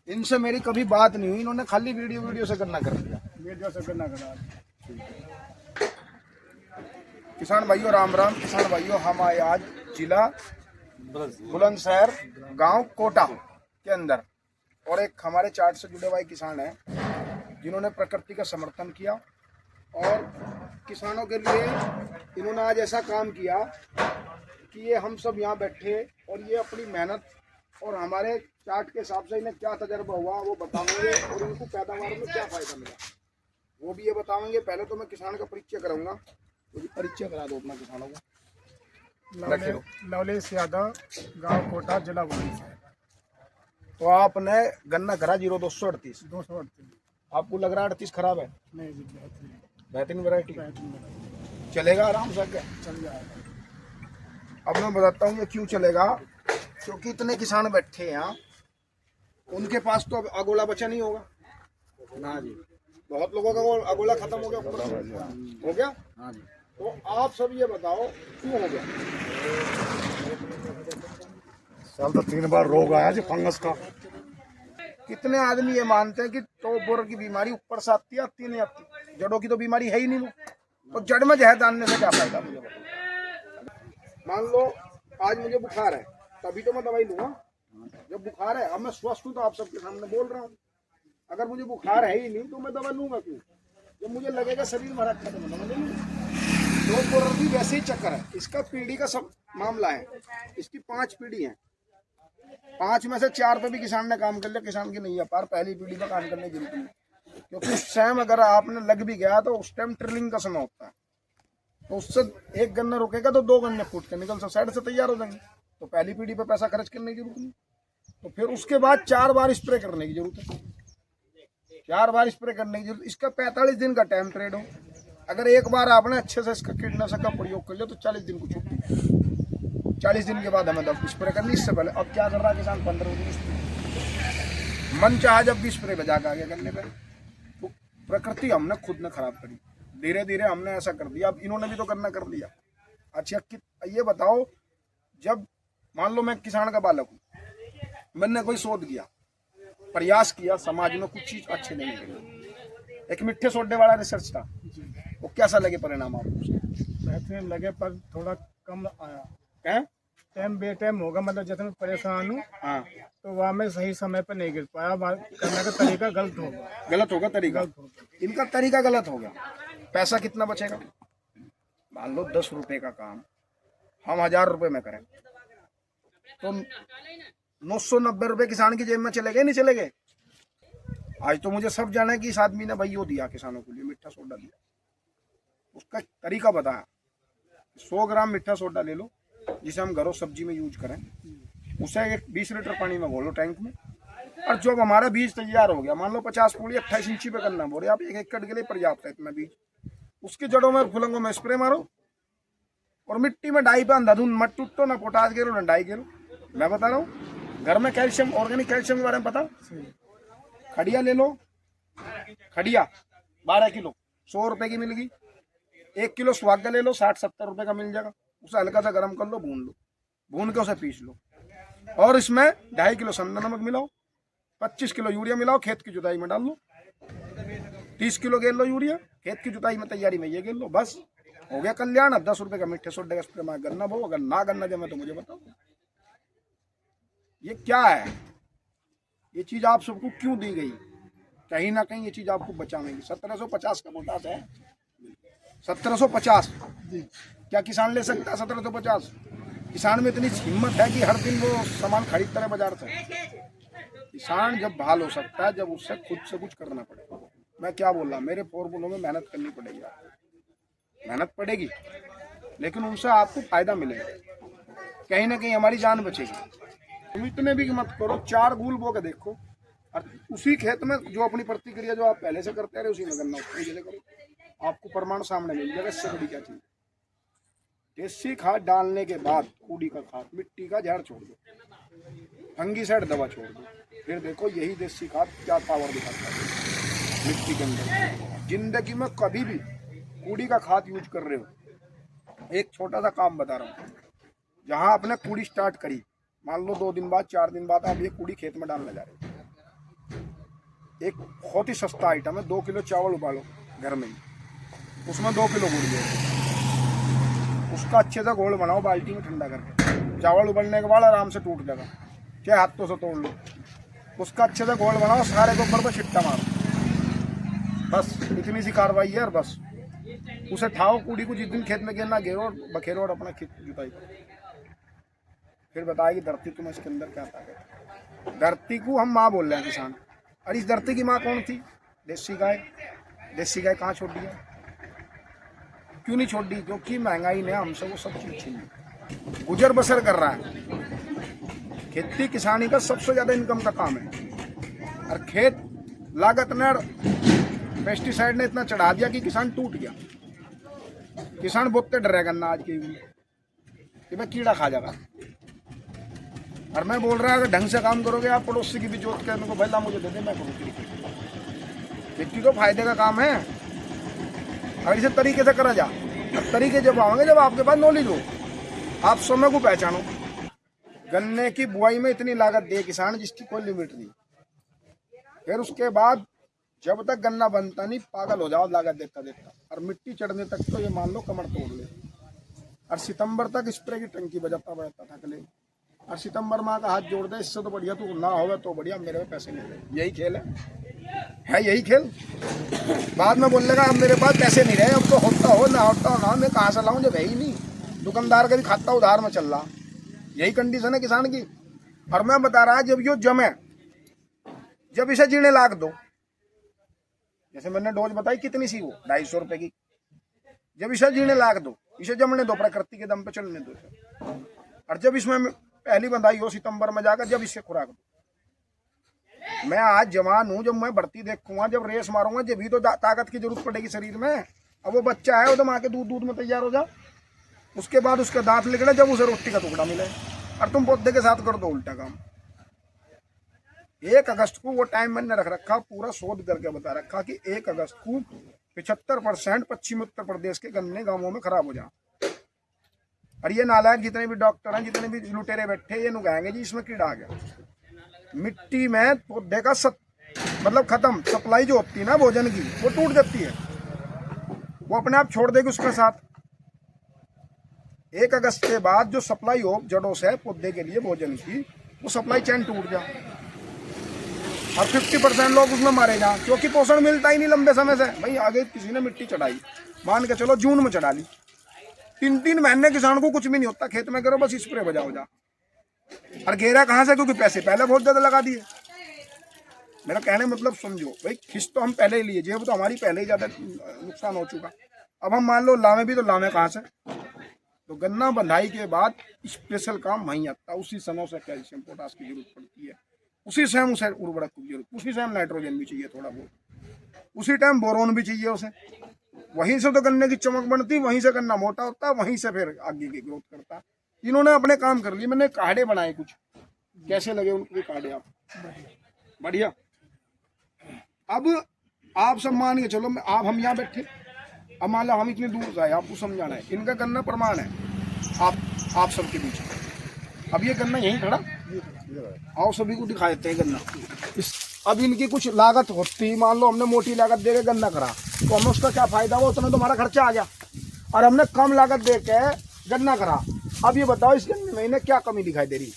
इनसे मेरी कभी बात नहीं हुई, इन्होंने खाली वीडियो से गन्ना कर दिया। वीडियो से गन्ना करा। किसान भाइयों राम राम। किसान भाइयों, हम आए आज जिला बुलंदशहर गांव कोटा के अंदर, और एक हमारे चार्ट से जुड़े हुए किसान हैं जिन्होंने प्रकृति का समर्थन किया और किसानों के लिए इन्होंने आज ऐसा काम किया कि ये हम सब यहाँ बैठे और ये अपनी मेहनत और हमारे चार्ट के हिसाब से इन्हें क्या तजर्बा हुआ वो बताएंगे और इनको पैदावार में क्या फ़ायदा मिला वो भी ये बताएंगे। पहले तो मैं किसान का परिचय कराऊंगा, तो परिचय करा दो अपना किसानों को। लवलेश यादव, गांव कोटा, जिला बुलंदशहर। तो आपने गन्ना करा 0238। 238। आपको लग रहा है 38 खराब है? नहीं जी, बेहतरीन बेहतरीन वैरायटी बेहतरीन चलेगा आराम से क्या? चल जाएगा। अब मैं बताता हूँ ये क्यों चलेगा, क्योंकि इतने किसान बैठे हैं यहाँ, उनके पास तो अब अगोला बचा नहीं होगा ना जी। बहुत लोगों का वो अगोला खत्म हो गया, हो गया हाँ जी। तो आप सब ये बताओ क्यों हो गया? साल तो 3 बार रोग आया जी फंगस का। कितने आदमी ये मानते हैं कि तो बोर की बीमारी ऊपर से आती है नहीं आती? जड़ों की तो बीमारी है ही नहीं, वो तो जड़ में जहर डालने से क्या फायदा? मुझे बताओ, मान लो आज मुझे बुखार है तभी तो मैं दवाई लूंगा। जब बुखार है, अब मैं स्वस्थ हूँ तो आप सबके सामने बोल रहा हूँ। अगर मुझे बुखार है ही नहीं तो मैं दवा लूंगा क्यों? जब मुझे लगेगा शरीर में रखा तो मैं दवा ले लूंगा। तो बोर भी वैसे ही चक्कर है। इसका पीढ़ी का सब मामला है, इसकी 5 पीढ़ी है, 5 में से 4 पे भी किसान ने काम कर लिया। किसान की नहीं है पार, पहली पीढ़ी पर काम करने की जरूरत नहीं, क्योंकि उस टाइम अगर आपने लग भी गया तो उस टाइम ट्रिलिंग का समय होता है, तो उससे एक गन्ना रुकेगा तो 2 गन्ने फूट के निकल से साइड से तैयार हो जाएंगे। तो पहली पीढ़ी पे पैसा खर्च करने की जरूरत नहीं। तो फिर उसके बाद 4 बार स्प्रे करने की जरूरत है, 4 बार स्प्रे करने की जरूरत। इसका 45 दिन का टाइम ट्रेड हो। अगर एक बार आपने अच्छे से इसका कीटनाशक का प्रयोग कर लिया तो 40 दिन को छुट्टी। 40 दिन के बाद हमें दब स्प्रे करनी। इससे पहले अब क्या कर रहा है किसान? 15 दिन स्प्रे। मन चाह जब भी स्प्रे बजा के आगे करने पर, तो प्रकृति हमने खुद ने खराब करी। धीरे धीरे हमने ऐसा कर दिया। अब इन्होंने भी तो करना कर लिया। अच्छा ये बताओ, जब मान लो मैं किसान का बालक हूँ, मैंने कोई शोध किया, प्रयास किया, समाज में कुछ चीज अच्छी नहीं लगी, एक मिट्टे सोडे वाला रिसर्च था, वो कैसा लगे परिणाम आपको? बेहतरीन लगे पर थोड़ा कम आया। क्या टाइम बे टाइम होगा, मतलब जैसे मैं परेशान हूँ हाँ, तो वहाँ में सही समय पर नहीं गिर पाया। करने का तरीका गलत होगा। गलत होगा तरीका, गलत होगा। इनका तरीका गलत हो गया। पैसा कितना बचेगा? मान लो 10 रुपए का काम हम 1000 रुपए में करें तो 990 रुपए किसान की जेब में चले गए, नहीं चले गए? आज तो मुझे सब जाना है कि इस आदमी ने भाई वो दिया किसानों के लिए, मिठा सोडा दिया। उसका तरीका बताया। 100 ग्राम मिठा सोडा ले लो जिसे हम घरों सब्जी में यूज करें, उसे एक 20 लीटर पानी में घोलो टैंक में, और जब हमारा बीज तैयार हो गया, मान लो 50 पूड़ी 28 इंची पे करना बोले आप, 1 एकड़ के लिए पर्याप्त है इतना बीज, उसकी जड़ों में फुलंगों में स्प्रे मारो और मिट्टी में डाई पे अंधाधुन मत टूटो, ना पोटास गिरो ना डाई गिरो। मैं बता रहा हूँ, घर में कैल्शियम, ऑर्गेनिक कैल्शियम के बारे में पता? खड़िया ले लो, खड़िया 12 किलो 100 रुपए की मिल गई। 1 किलो सुहागा ले लो, 60-70 रुपए का मिल जाएगा। उसे हल्का सा गर्म कर लो, भून लो, भून के उसे पीस लो, और इसमें 2.5 किलो संदा नमक मिलाओ, 25 किलो यूरिया मिलाओ, खेत की जुताई में डाल लो, 30 किलो गेल लो यूरिया, खेत की जुताई में तैयारी में ये गेल लो, बस हो गया कल्याण। अब 10 रुपए का मिठे सोडे का स्प्रे में गन्ना बो, अगर ना गन्ना जमे तो मुझे बताओ ये क्या है? ये चीज आप सबको क्यों दी गई? कहीं ना कहीं ये चीज आपको बचाएंगी। 1750 का पोटास है, 1750। क्या किसान ले सकता है 1750? किसान में इतनी हिम्मत है कि हर दिन वो सामान खरीदता है बाजार से? किसान जब बहाल हो सकता है जब उससे खुद से कुछ करना पड़ेगा। मैं क्या बोल रहा, मेरे फॉर्मूलों में मेहनत करनी पड़ेगी, मेहनत पड़ेगी, लेकिन उनसे आपको फायदा मिलेगा, कहीं ना कहीं हमारी जान बचेगी। तुम इतने भी मत करो, 4 गूल बो के देखो, और उसी खेत में जो अपनी प्रतिक्रिया जो आप पहले से करते रहे उसी में करना, उसको करो, आपको प्रमाण सामने मिल जाएगा। इससे बड़ी क्या चीज? देसी खाद डालने के बाद कूड़ी का खाद, मिट्टी का झाड़ छोड़ दो, फंगीसाइड दवा छोड़ दो, फिर देखो यही देसी खाद क्या पावर दिखाता है मिट्टी के अंदर। जिंदगी में कभी भी कूड़ी का खाद यूज कर रहे हो, एक छोटा सा काम बता रहा हूँ, जहाँ आपने कूड़ी स्टार्ट करी, मान लो 2 दिन बाद 4 दिन बाद आप ये कूड़ी खेत में डालने जा रहे हो, एक बहुत ही सस्ता आइटम है, 2 किलो चावल उबालो घर में ही, उसमें 2 किलो गुड़ दो, उसका अच्छे से घोल बनाओ बाल्टी में ठंडा करके, चावल उबलने के बाद आराम से टूट जाएगा, चाहे हाथों से तोड़ लो, उसका अच्छे से घोल बनाओ, सारे के ऊपर पर छिट्टा मारो, बस इतनी सी कार्रवाई है। और बस उसे ठाओ कूड़ी को, जिस दिन खेत में गिरना घेरो और बखेरो और अपना खेत जुताई करो, फिर बताएगी धरती तुम्हें इसके अंदर क्या ताकत। धरती को हम माँ बोल रहे हैं किसान, और इस धरती की माँ कौन थी? देसी गाय। देसी गाय कहाँ छोड़ दिया? क्यों नहीं छोड़ दी? क्योंकि महंगाई ने हमसे वो सब चीज छीन ली। गुजर बसर कर रहा है। खेती किसानी का सबसे ज्यादा इनकम का काम है, और खेत लागत ने पेस्टिसाइड ने इतना चढ़ा दिया कि किसान टूट गया। किसान बोलते डर गन्ना आज के युग में कि भाई कीड़ा खा जाएगा। और मैं बोल रहा है अगर ढंग से काम करोगे, आप पड़ोसी की भी जोत के को भला मुझे दे दे, मैं करूँ। खेती तो फायदे का काम है, अगर इसे तरीके से करा जा। अब तरीके जब आओगे जब आपके पास नॉलेज हो, आप समय को पहचानो। गन्ने की बुआई में इतनी लागत दे किसान जिसकी कोई लिमिट नहीं, फिर उसके बाद जब तक गन्ना बनता नहीं पागल हो जाओ लागत देता देता, और मिट्टी चढ़ने तक तो ये मान लो कमर तोड़ ले। और सितंबर तक स्प्रे की टंकी बजाता बजाता थक ले, और सितंबर माह का हाथ जोड़ दे, इससे तो बढ़िया तू ना होगा तो बढ़िया, मेरे में पैसे नहीं रहे। यही खेल है यही खेल। बाद में बोलने का अब मेरे पास पैसे नहीं रहे, अब तो होता हो ना होता हो ना, मैं कहाँ से लाऊं जब है ही नहीं। दुकानदार का भी खाता उधार में चल रहा, यही कंडीशन है किसान की। और मैं बता रहा जब यो जमे, जब इसे जीने लाख दो, जैसे मैंने डोज बताई कितनी सी वो 250 रुपए की, जब इसे जीने लाख दो, इसे जमने दो, प्रकृति के दम पे चलने दो। और जब इसमें पहली बंधाई हो सितंबर में जाकर, जब इससे खुराक दो। मैं आज जवान हूँ, जब मैं भर्ती देखूंगा, जब रेस मारूंगा, जब भी तो ताकत की जरूरत पड़ेगी शरीर में। अब वो बच्चा है, वो तो माँ के दूध में तैयार हो जा, उसके बाद उसका दांत निकले, जब उसे रोटी का टुकड़ा मिले, और तुम पौधे के साथ कर दो उल्टा काम। 1 अगस्त को वो टाइम मैंने रख रखा, पूरा शोध करके बता रखा कि 1 अगस्त को 75% पश्चिमी उत्तर प्रदेश के गन्ने गांवों में खराब हो जा। और ये नालायक जितने भी डॉक्टर हैं, जितने भी लुटेरे बैठे, ये नुगाएंगे जी इसमें कीड़ा आ गया। मिट्टी में पौधे का मतलब खत्म, सप्लाई जो होती है ना भोजन की, वो टूट जाती है, वो अपने आप छोड़ देगी उसका साथ। 1 अगस्त के बाद जो सप्लाई हो जड़ों से पौधे के लिए भोजन की, वो सप्लाई चैन टूट जा, और 50% लोग उसमें मारे जा, क्योंकि पोषण मिलता ही नहीं लंबे समय से। भाई आगे किसी ने मिट्टी चढ़ाई, मान के चलो जून में चढ़ा ली, 3 महीने किसान को कुछ भी नहीं होता, खेत में करो बस स्प्रे बजाओ जा। और घेरा कहाँ से? क्योंकि पैसे पहले बहुत ज्यादा लगा दिए। मेरा कहने मतलब समझो भाई, खिस तो हम पहले ही लिए, जेब तो हमारी पहले ही ज्यादा नुकसान हो चुका। अब हम मान लो लावे भी, तो लावे कहाँ से? तो गन्ना बंधाई के बाद स्पेशल काम वहीं आता, उसी समय से कैल्शियम पोटास की जरूरत पड़ती है, उसी टाइम उसे उर्वरक की जरूरत, उसी टाइम नाइट्रोजन भी चाहिए थोड़ा बहुत, उसी टाइम बोरोन भी चाहिए उसे। वहीं से तो गन्ने की चमक बढ़ती, वहीं से गन्ना मोटा होता, वहीं से फिर आगे की ग्रोथ करता। इन्होंने अपने काम कर लिए। मैंने काढ़े बनाए कुछ, कैसे लगे उनके काढ़े? आप बढ़िया। अब आप सब मान के चलो, आप हम यहाँ बैठे, अब मान लो हम इतनी दूर से आए, आपको समझाना है, इनका गन्ना प्रमाण है आप सबके बीच। अब ये गन्ना यहीं खड़ा, आओ सभी को दिखा देते हैं गन्ना। अब इनकी कुछ लागत होती, मान लो हमने मोटी लागत दे के गन्ना करा, तो हमें उसका क्या फायदा हुआ? उतना तो हमारा खर्चा आ गया। और हमने कम लागत दे के गन्ना करा, अब ये बताओ इस गन्ने में इन्हें क्या कमी दिखाई दे रही?